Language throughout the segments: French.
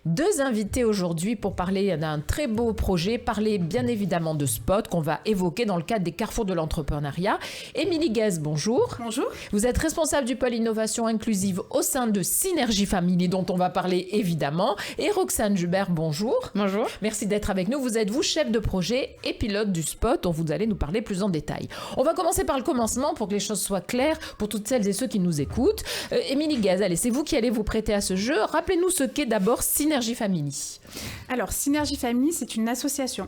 2 invités aujourd'hui pour parler d'un très beau projet, parler bien évidemment de Spot qu'on va évoquer dans le cadre des Carrefours de l'entrepreneuriat. Émilie Guez, bonjour. Bonjour. Vous êtes responsable du pôle innovation inclusive au sein de Synergie Family, dont on va parler évidemment. Et Roxane Jubert, bonjour. Bonjour. Merci d'être avec nous. Vous êtes chef de projet et pilote du Spot, dont vous allez nous parler plus en détail. On va commencer par le commencement pour que les choses soient claires pour toutes celles et ceux qui nous écoutent. Émilie Guez, allez, c'est vous qui allez vous prêter à ce jeu. Rappelez-nous ce qu'est d'abord Synergie Family. Alors, Synergie Family, c'est une association,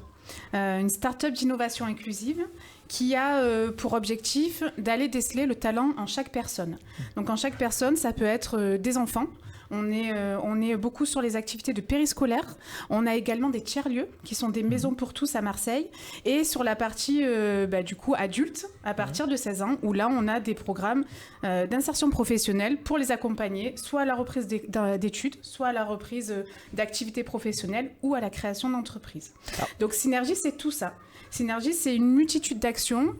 une start-up d'innovation inclusive qui a pour objectif d'aller déceler le talent en chaque personne. Donc, en chaque personne, ça peut être des enfants. On est beaucoup sur les activités de périscolaire. On a également des tiers-lieux qui sont des maisons pour tous à Marseille. Et sur la partie du coup adulte, à partir de 16 ans, où là on a des programmes d'insertion professionnelle pour les accompagner, soit à la reprise d'études, soit à la reprise d'activités professionnelles ou à la création d'entreprises. Donc Synergie, c'est tout ça. Synergie, c'est une multitude d'actions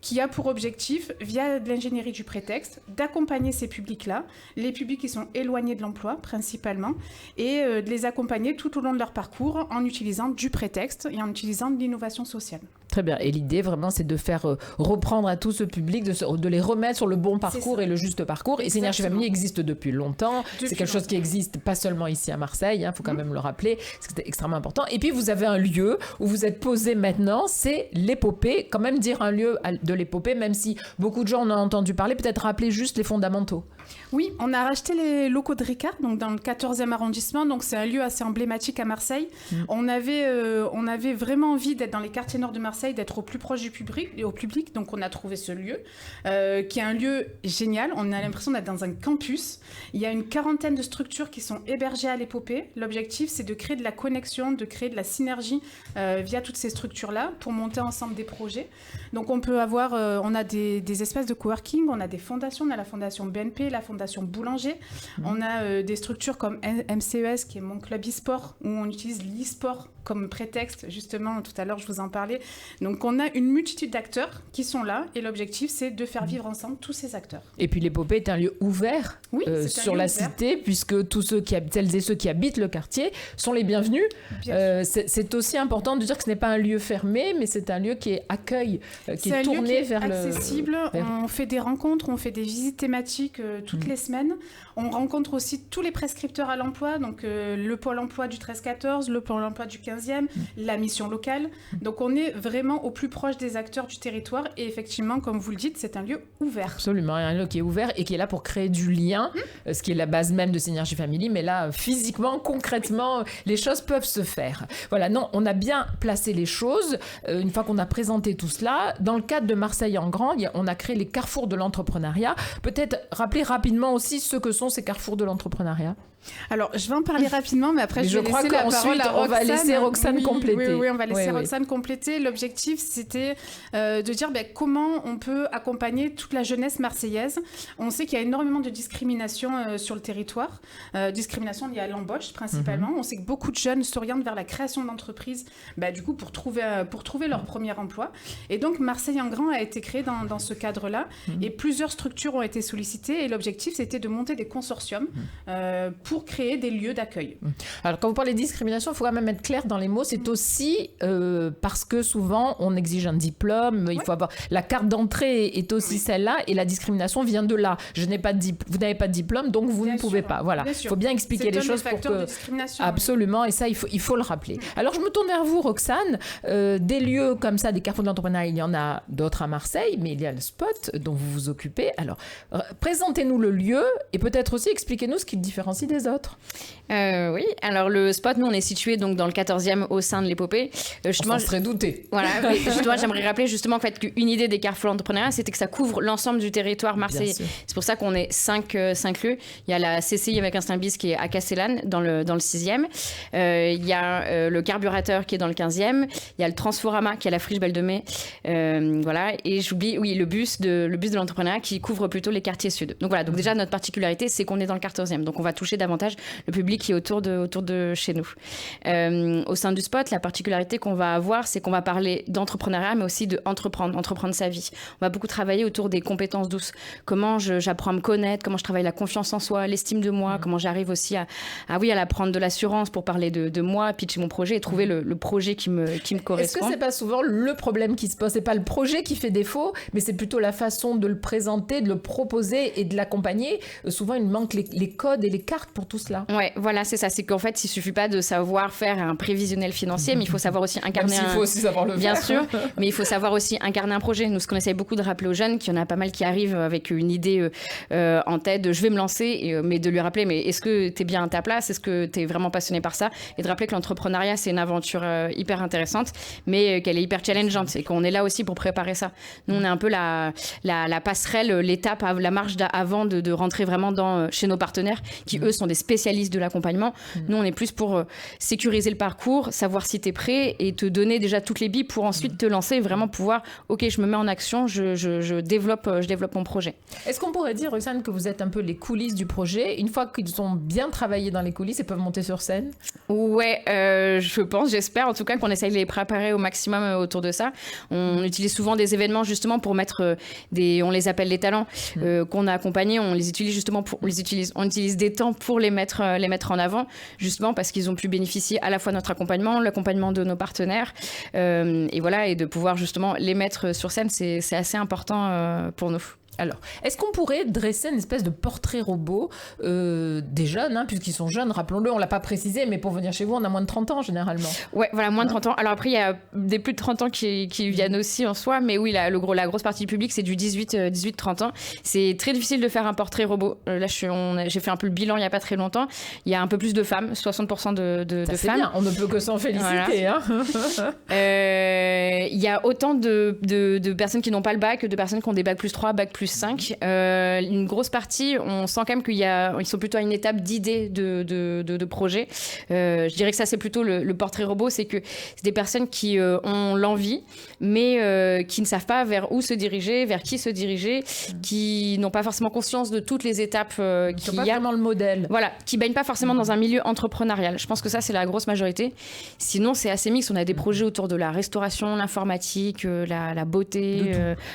qui a pour objectif, via de l'ingénierie du prétexte, d'accompagner ces publics-là, les publics qui sont éloignés de l'emploi principalement, et de les accompagner tout au long de leur parcours en utilisant du prétexte et en utilisant de l'innovation sociale. Très bien. Et l'idée, vraiment, c'est de faire reprendre à tout ce public, de les remettre sur le bon parcours et le juste parcours. Et Synergie Family existe depuis longtemps. C'est quelque chose qui existe pas seulement ici à Marseille, faut quand même le rappeler. C'est extrêmement important. Et puis, vous avez un lieu où vous êtes posé maintenant, c'est l'épopée. Quand même dire un lieu de l'épopée, même si beaucoup de gens en ont entendu parler, peut-être rappeler juste les fondamentaux. Oui, on a racheté les locaux de Ricard, donc dans le 14e arrondissement. Donc, c'est un lieu assez emblématique à Marseille. On avait vraiment envie d'être dans les quartiers nord de Marseille, d'être au plus proche du public. Donc, on a trouvé ce lieu, qui est un lieu génial. On a l'impression d'être dans un campus. Il y a une 40aine de structures qui sont hébergées à l'épopée. L'objectif, c'est de créer de la connexion, de créer de la synergie via toutes ces structures-là pour monter ensemble des projets. Donc, on peut avoir, on a des espaces de coworking, on a des fondations, on a la fondation BNP, la fondation Boulanger. On a des structures comme MCES, qui est mon club e-sport, où on utilise l'e-sport comme prétexte, justement, tout à l'heure, je vous en parlais. Donc, on a une multitude d'acteurs qui sont là, et l'objectif, c'est de faire vivre ensemble tous ces acteurs. Et puis, l'épopée est un lieu ouvert sur la cité, puisque tous celles et ceux qui habitent le quartier sont les bienvenus. C'est aussi important de dire que ce n'est pas un lieu fermé, mais c'est un lieu qui est accueil, qui est tourné vers le... C'est accessible. On fait des rencontres, on fait des visites thématiques toutes les semaines. On rencontre aussi tous les prescripteurs à l'emploi, donc le pôle emploi du 13-14, le pôle emploi du 15e, la mission locale. Donc on est vraiment au plus proche des acteurs du territoire et effectivement, comme vous le dites, c'est un lieu ouvert. Absolument, un lieu qui est ouvert et qui est là pour créer du lien, ce qui est la base même de Synergie Family, mais là, physiquement, concrètement, les choses peuvent se faire. Voilà, non, on a bien placé les choses. Une fois qu'on a présenté tout cela, dans le cadre de Marseille en grand, on a créé les Carrefours de l'entrepreneuriat. Peut-être rappeler rapidement aussi ce que sont ces Carrefours de l'entrepreneuriat. Alors, je vais en parler rapidement, mais après, je vais laisser la parole à Roxane. On va laisser Roxane compléter. Oui, on va laisser Roxane compléter. L'objectif, c'était de dire comment on peut accompagner toute la jeunesse marseillaise. On sait qu'il y a énormément de discrimination sur le territoire. Discrimination liée à l'embauche, principalement. On sait que beaucoup de jeunes s'orientent vers la création d'entreprises, du coup, pour trouver leur premier emploi. Et donc, Marseille en grand a été créé dans ce cadre-là. Et plusieurs structures ont été sollicitées. Et l'objectif, c'était de monter des consortiums pour créer des lieux d'accueil. Alors, quand vous parlez de discrimination, il faut quand même être clair dans les mots. C'est aussi parce que souvent, on exige un diplôme. Il faut avoir... La carte d'entrée est aussi celle-là et la discrimination vient de là. Vous n'avez pas de diplôme, donc vous ne pouvez pas. Voilà. Il faut bien expliquer les choses pour que... Absolument, et ça, il faut le rappeler. Alors, je me tourne vers vous, Roxane. Des lieux comme ça, des carrefours de l'entrepreneuriat, il y en a d'autres à Marseille, mais il y a le Spot dont vous vous occupez. Alors, présentez-nous le lieu et peut-être aussi expliquez-nous ce qui le différencie des autres. Oui, alors le Spot, nous on est situé donc dans le 14e au sein de l'épopée. On serait douté. Voilà, justement, j'aimerais rappeler justement en fait qu'une idée des Carrefours de l'entrepreneuriat, c'était que ça couvre l'ensemble du territoire marseillais. C'est pour ça qu'on est 5 lieux. Il y a la CCI avec un bis qui est à Castellane dans le 6e. Il y a le Carburateur qui est dans le 15e. Il y a le Transforama qui est à la Friche Belle de Mai. Voilà, et j'oublie, le bus de l'entrepreneuriat qui couvre plutôt les quartiers sud. Donc voilà, voilà, donc déjà notre particularité, c'est qu'on est dans le 14e, donc on va toucher davantage le public qui est autour de chez nous. Au sein du spot, la particularité qu'on va avoir, c'est qu'on va parler d'entrepreneuriat, mais aussi entreprendre sa vie. On va beaucoup travailler autour des compétences douces. Comment j'apprends à me connaître, comment je travaille la confiance en soi, l'estime de moi, comment j'arrive aussi à la prendre de l'assurance pour parler de moi, pitcher mon projet et trouver le projet qui me correspond. Est-ce que c'est pas souvent le problème qui se pose? C'est pas le projet qui fait défaut, mais c'est plutôt la façon de le présenter, de le proposer et de l'accompagner. Souvent, il manque les codes et les cartes pour tout cela. Ouais, voilà, c'est ça. C'est qu'en fait, il suffit pas de savoir faire un prévisionnel financier, mais il faut savoir aussi incarner il faut aussi savoir le bien faire. sûr, mais il faut savoir aussi incarner un projet. Nous, ce qu'on essaie beaucoup de rappeler aux jeunes, qu'il y en a pas mal qui arrivent avec une idée en tête de je vais me lancer, mais de lui rappeler, mais est-ce que tu es bien à ta place? Est-ce que tu es vraiment passionné par ça? Et de rappeler que l'entrepreneuriat, c'est une aventure hyper intéressante, mais qu'elle est hyper challengeante et qu'on est là aussi pour préparer ça. Nous, on est un peu la passerelle, l'étape, la marche avant de rentrer vraiment chez nos partenaires, qui eux sont des spécialistes de l'accompagnement. Nous, on est plus pour sécuriser le parcours, savoir si tu es prêt et te donner déjà toutes les billes pour ensuite te lancer et vraiment pouvoir, ok, je me mets en action, je développe mon projet. Est-ce qu'on pourrait dire, Roxane, que vous êtes un peu les coulisses du projet? Une fois qu'ils ont bien travaillé dans les coulisses, ils peuvent monter sur scène? Ouais, je pense, j'espère en tout cas qu'on essaye de les préparer au maximum autour de ça. On utilise souvent des événements justement pour mettre on les appelle les talents qu'on a accompagnés, on les utilise justement on utilise des temps pour les mettre en avant, justement parce qu'ils ont pu bénéficier à la fois de notre accompagnement, l'accompagnement de nos partenaires, et voilà, et de pouvoir justement les mettre sur scène, c'est assez important pour nous. Alors, est-ce qu'on pourrait dresser une espèce de portrait robot des jeunes, hein, puisqu'ils sont jeunes, rappelons-le, on ne l'a pas précisé, mais pour venir chez vous, on a moins de 30 ans généralement. Ouais, voilà, moins de 30 ans. Alors après, il y a des plus de 30 ans qui viennent aussi en soi, mais oui, la grosse partie du public, c'est du 18-30 ans. C'est très difficile de faire un portrait robot. Là, j'ai fait un peu le bilan il n'y a pas très longtemps. Il y a un peu plus de femmes, 60% de ça, femmes. Bien. On ne peut que s'en féliciter. Voilà. Il y a autant de personnes qui n'ont pas le bac que de personnes qui ont des bac plus 3, bac plus 5. Une grosse partie, on sent quand même qu'ils sont plutôt à une étape d'idée de projet. Je dirais que ça, c'est plutôt le portrait robot, c'est que c'est des personnes qui ont l'envie, mais qui ne savent pas vers où se diriger, vers qui se diriger, qui n'ont pas forcément conscience de toutes les étapes qu'il y a. Pas vraiment le modèle. Voilà, qui ne baignent pas forcément dans un milieu entrepreneurial. Je pense que ça, c'est la grosse majorité. Sinon, c'est assez mixte. On a des projets autour de la restauration, l'informatique, la beauté.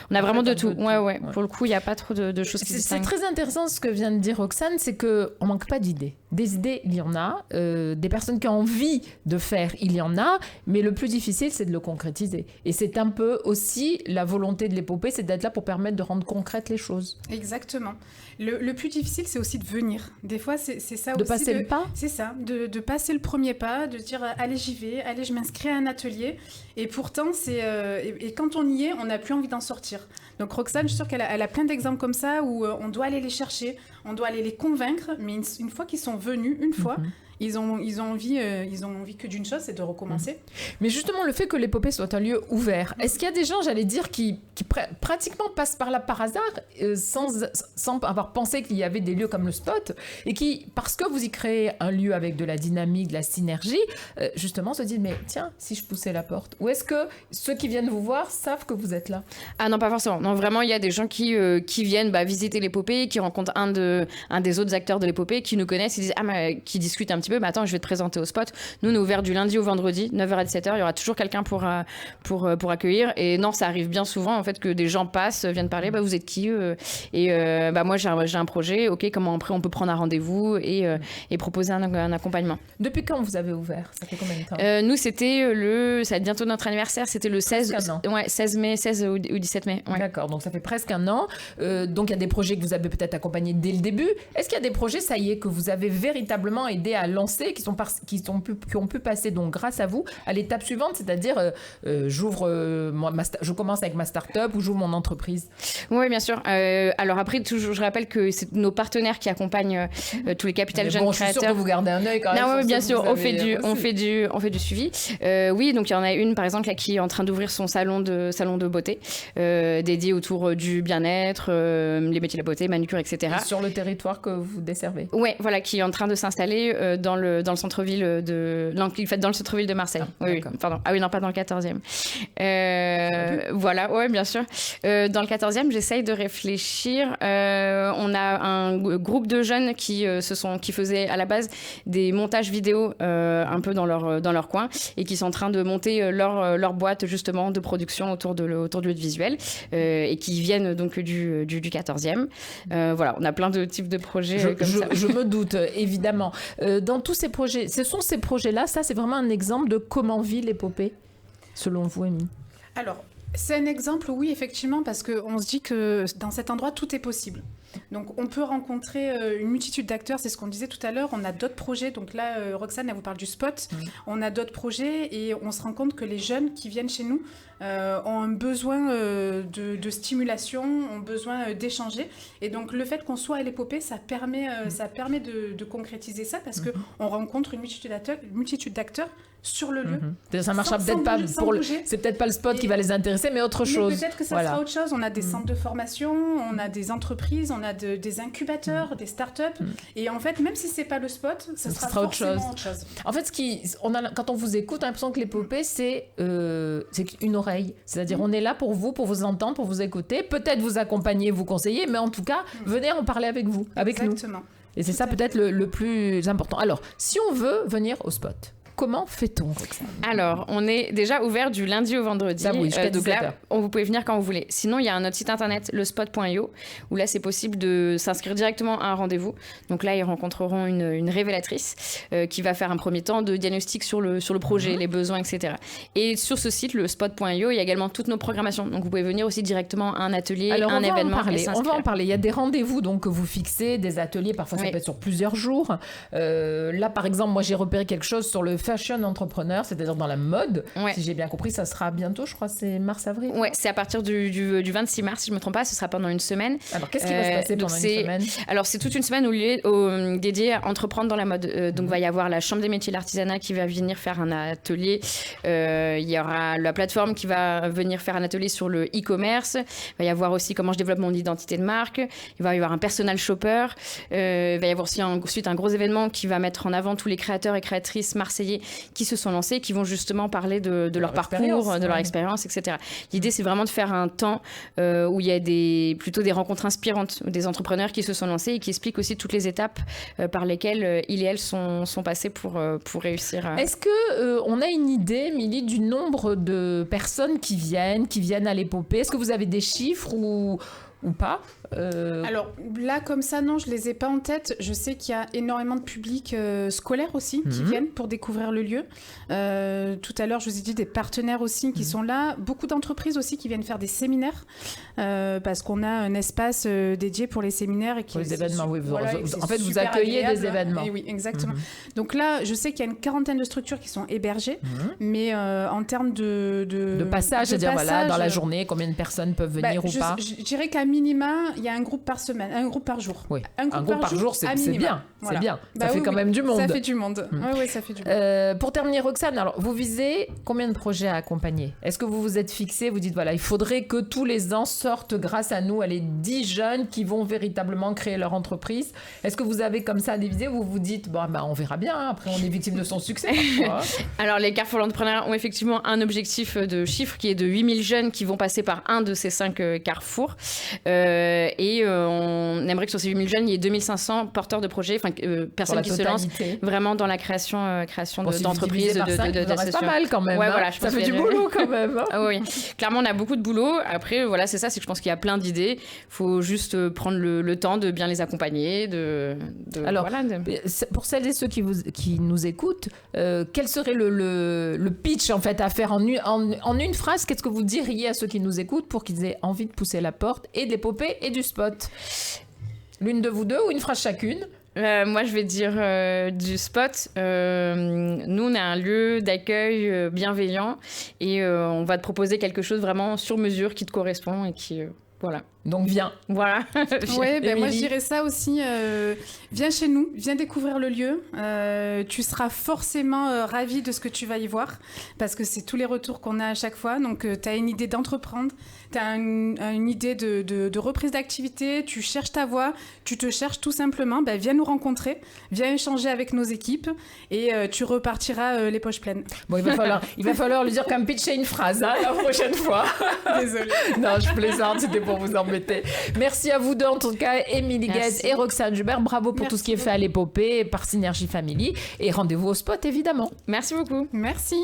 On a vraiment de tout. Ouais. Pour le coup, il n'y a pas trop de choses qui se distinguent. C'est très intéressant ce que vient de dire Roxane, c'est qu'on ne manque pas d'idées. Des idées, il y en a. Des personnes qui ont envie de faire, il y en a. Mais le plus difficile, c'est de le concrétiser. Et c'est un peu aussi la volonté de l'épopée, c'est d'être là pour permettre de rendre concrètes les choses. Exactement. Le plus difficile, c'est aussi de venir. Des fois, c'est ça de aussi. Passer le pas. C'est ça, de passer le premier pas, de dire allez, j'y vais, allez, je m'inscris à un atelier. Et pourtant, et quand on y est, on n'a plus envie d'en sortir. Donc Roxane, je suis sûre qu'elle a plein d'exemples comme ça où on doit aller les chercher, on doit aller les convaincre, mais une fois qu'ils sont venus, ils ont envie que d'une chose, c'est de recommencer. Mais justement, le fait que l'épopée soit un lieu ouvert, est-ce qu'il y a des gens, j'allais dire, qui pratiquement passent par là par hasard, sans avoir pensé qu'il y avait des lieux comme le Spot, et qui, parce que vous y créez un lieu avec de la dynamique, de la synergie, justement se disent, mais tiens, si je poussais la porte? Ou est-ce que ceux qui viennent vous voir savent que vous êtes là? Ah non, pas forcément. Non, vraiment, il y a des gens qui viennent visiter l'épopée, qui rencontrent un des autres acteurs de l'épopée, qui nous connaissent, qui discutent un petit peu, mais attends, je vais te présenter au Spot. Nous, on est ouvert du lundi au vendredi, 9h à 17h. Il y aura toujours quelqu'un pour accueillir. Et non, ça arrive bien souvent, en fait, que des gens passent, viennent parler, vous êtes qui? Moi, j'ai un projet. OK, comment après on peut prendre un rendez-vous et proposer un accompagnement. Depuis quand vous avez ouvert? Ça fait combien de temps? Nous, c'était ça va être bientôt notre anniversaire. C'était le 16 ou 17 mai. Ouais. D'accord, donc ça fait presque un an. Donc, il y a des projets que vous avez peut-être accompagnés dès le début. Est-ce qu'il y a des projets, ça y est, que vous avez véritablement aidé à lancer, qui ont pu passer, donc grâce à vous, à l'étape suivante, c'est-à-dire je commence avec ma start-up ou j'ouvre mon entreprise? Oui, bien sûr. Alors après, toujours, je rappelle que c'est nos partenaires qui accompagnent tous les Capital Jeunes Créateurs. Je suis sûre que vous gardez un œil quand même. Non, oui, bien sûr, on fait du suivi. Oui, donc il y en a une, par exemple, qui est en train d'ouvrir son salon de beauté, dédié autour du bien-être, les métiers de la beauté, manucure, etc. Et sur le territoire que vous desservez? Oui, voilà, qui est en train de s'installer dans le centre-ville dans le centre-ville de Marseille. Oui, pardon. Ah oui, non, pas dans le 14e. Voilà, ouais, bien sûr. Dans le 14e, j'essaye de réfléchir. On a un groupe de jeunes qui faisaient à la base des montages vidéo un peu dans leur coin et qui sont en train de monter leur boîte justement de production autour de l'audiovisuel et qui viennent donc du 14e. Voilà, on a plein de types de projets comme ça. Je me doute, évidemment. Dans tous ces projets, ce sont ces projets-là, ça c'est vraiment un exemple de comment vit l'épopée, selon vous, Émilie? Alors, c'est un exemple, oui, effectivement, parce qu'on se dit que dans cet endroit, tout est possible. Donc, on peut rencontrer une multitude d'acteurs, c'est ce qu'on disait tout à l'heure. On a d'autres projets. Donc là, Roxane, elle vous parle du spot. On a d'autres projets et on se rend compte que les jeunes qui viennent chez nous ont un besoin de stimulation, ont besoin d'échanger. Et donc, le fait qu'on soit à l'épopée, ça permet de concrétiser ça parce qu'on rencontre une multitude d'acteurs sur le lieu. Ça marchera peut-être pas c'est peut-être pas le spot qui va les intéresser, mais autre chose. Mais peut-être que ça sera autre chose. On a des centres de formation, on a des entreprises, on a des incubateurs, des startups. Et en fait, même si c'est pas le spot, ça sera autre chose. En fait, quand on vous écoute, on a l'impression que l'épopée, c'est une oreille. C'est-à-dire, on est là pour vous entendre, pour vous écouter, peut-être vous accompagner, vous conseiller, mais en tout cas, venez en parler avec vous, avec Exactement. nous. Et c'est ça peut-être le plus important. Alors, si on veut venir au spot, comment fait-on, Roxane? Alors, on est déjà ouvert du lundi au vendredi. Ça, oui, jusqu'à 17h. Donc là, vous pouvez venir quand vous voulez. Sinon, il y a notre site internet, lespot.io, où là, c'est possible de s'inscrire directement à un rendez-vous. Donc là, ils rencontreront une révélatrice qui va faire un premier temps de diagnostic sur le projet, les besoins, etc. Et sur ce site, lespot.io, il y a également toutes nos programmations. Donc, vous pouvez venir aussi directement à un atelier, un événement. On va en parler. Il y a des rendez-vous donc, que vous fixez, des ateliers. Parfois, ça peut être sur plusieurs jours. Là, par exemple, moi, j'ai repéré quelque chose sur le fashion entrepreneur, c'est-à-dire dans la mode. Si j'ai bien compris, ça sera bientôt, je crois, c'est mars-avril. Ouais, c'est à partir du 26 mars, si je ne me trompe pas, ce sera pendant une semaine. Alors, qu'est-ce qui va se passer pendant une semaine? Alors, c'est toute une semaine dédiée à entreprendre dans la mode. Donc, va y avoir la Chambre des métiers de l'artisanat qui va venir faire un atelier. Il y aura la plateforme qui va venir faire un atelier sur le e-commerce. Il va y avoir aussi comment je développe mon identité de marque. Il va y avoir un personal shopper. Il va y avoir aussi ensuite un gros événement qui va mettre en avant tous les créateurs et créatrices marseillais qui se sont lancés, qui vont justement parler de leur parcours, de leur expérience, etc. L'idée, c'est vraiment de faire un temps où il y a plutôt des rencontres inspirantes, des entrepreneurs qui se sont lancés et qui expliquent aussi toutes les étapes par lesquelles ils et elles sont passés pour réussir. Est-ce qu'on a une idée, Émilie, du nombre de personnes qui viennent à l'épopée? Est-ce que vous avez des chiffres ou pas? Alors là, comme ça, non, je les ai pas en tête. Je sais qu'il y a énormément de publics scolaires aussi qui viennent pour découvrir le lieu. Tout à l'heure, je vous ai dit des partenaires aussi qui sont là. Beaucoup d'entreprises aussi qui viennent faire des séminaires parce qu'on a un espace dédié pour les séminaires. Pour les événements, oui. En fait, vous accueillez des événements. Et oui, exactement. Donc là, je sais qu'il y a une quarantaine de structures qui sont hébergées, mais en termes de passage, c'est-à-dire voilà, dans la journée, combien de personnes peuvent venir ou pas? Je dirais qu'à minima, il y a un groupe par semaine, un groupe par jour. Oui. Un groupe par jour, c'est bien. Voilà. C'est bien. Ça fait quand même du monde. Ça fait du monde. Oui, ça fait du monde. Pour terminer, Roxane, alors vous visez combien de projets à accompagner? Est-ce que vous vous êtes fixé, vous dites voilà, il faudrait que tous les ans sortent grâce à nous les 10 jeunes qui vont véritablement créer leur entreprise? Est-ce que vous avez comme ça des visées où vous vous dites bon, on verra bien, après on est victime de son succès? Alors les Carrefour l'entrepreneur ont effectivement un objectif de chiffre qui est de 8000 jeunes qui vont passer par un de ces 5 carrefours. On aimerait que sur ces 8000 jeunes, il y ait 2500 porteurs de projets, personnes qui se lancent vraiment dans la création d'entreprises, d'associations. C'est pas mal quand même. Ouais, voilà, ça fait du boulot quand même. Oui, clairement, on a beaucoup de boulot. Après, voilà, c'est ça, c'est que je pense qu'il y a plein d'idées. Il faut juste prendre le temps de bien les accompagner. Alors, pour celles et ceux qui nous écoutent, quel serait le pitch en fait à faire en une phrase? Qu'est-ce que vous diriez à ceux qui nous écoutent pour qu'ils aient envie de pousser la porte et de l'épopée et du spot? L'une de vous deux ou une phrase chacune? Moi, je vais dire du spot. Nous, on est un lieu d'accueil bienveillant et on va te proposer quelque chose vraiment sur mesure qui te correspond et qui... voilà. Donc viens. Voilà. Ouais, moi je dirais ça aussi. Viens chez nous, viens découvrir le lieu. Tu seras forcément ravi de ce que tu vas y voir, parce que c'est tous les retours qu'on a à chaque fois. Donc tu as une idée d'entreprendre, tu as une idée de reprise d'activité, tu cherches ta voie, tu te cherches tout simplement. Viens nous rencontrer, viens échanger avec nos équipes et tu repartiras les poches pleines. Bon, il va falloir lui dire comme pitcher une phrase la prochaine fois. Désolée. Non, je plaisante, c'était pour vous embêter. Merci à vous deux, en tout cas, Émilie Guez et Roxane Joubert. Bravo pour tout ce qui est fait à l'épopée par Synergie Family. Et rendez-vous au spot, évidemment. Merci beaucoup. Merci.